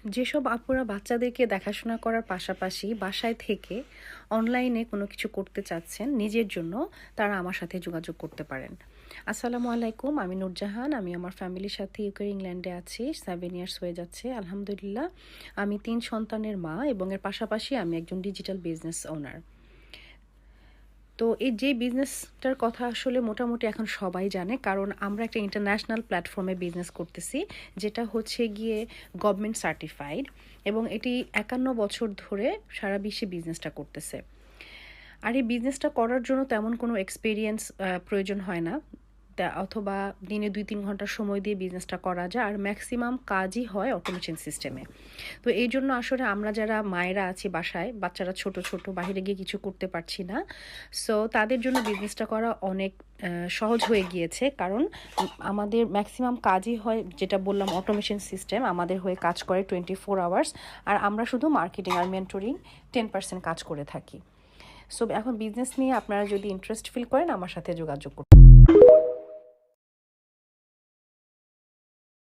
যেসব আপুরা বাচ্চাদেরকে দেখাশোনা করার পাশাপাশি বাসায় থেকে অনলাইনে কোনো কিছু করতে চাচ্ছেন নিজের জন্য, তারা আমার সাথে যোগাযোগ করতে পারেন। আসসালামু আলাইকুম, আমি নূরজাহান। আমি আমার ফ্যামিলির সাথে ইউকে ইংল্যান্ডে আছি। 7 ইয়ার্স হয়ে যাচ্ছে আলহামদুলিল্লাহ। আমি 3 সন্তানের মা এবং এর পাশাপাশি আমি একজন ডিজিটাল বিজনেস ওনার। তো এই যে বিজনেসটার কথা আসলে মোটামুটি এখন সবাই জানে, কারণ আমরা একটা ইন্টারন্যাশনাল প্ল্যাটফর্মে বিজনেস করতেছি, যেটা হচ্ছে গিয়ে গভর্নমেন্ট সার্টিফাইড, এবং এটি 51 বছর ধরে সারা বিশ্বে বিজনেসটা করতেছে। আর এই বিজনেসটা করার জন্য তেমন কোনো এক্সপিরিয়েন্স প্রয়োজন হয় না, অথবা দিনে 2-3 ঘন্টা সময় দিয়ে বিজনেসটা করা যায়, আর ম্যাক্সিমাম কাজই হয় অটোমেশন সিস্টেমে। তো এই জন্য আসলে আমরা যারা মায়েরা আছি বাসায়, বাচ্চারা ছোট ছোট, বাইরে গিয়ে কিছু করতে পারছি না, সো তাদের জন্য বিজনেসটা করা অনেক সহজ হয়ে গিয়েছে, কারণ আমাদের ম্যাক্সিমাম কাজই হয়, যেটা বললাম, অটোমেশন সিস্টেম আমাদের হয়ে কাজ করে 24 আওয়ার্স, আর আমরা শুধু মার্কেটিং আর মেন্টরিং 10% কাজ করে থাকি। সো এখন বিজনেস নিয়ে আপনারা যদি ইন্টারেস্ট ফিল করেন, আমার সাথে যোগাযোগ করুন।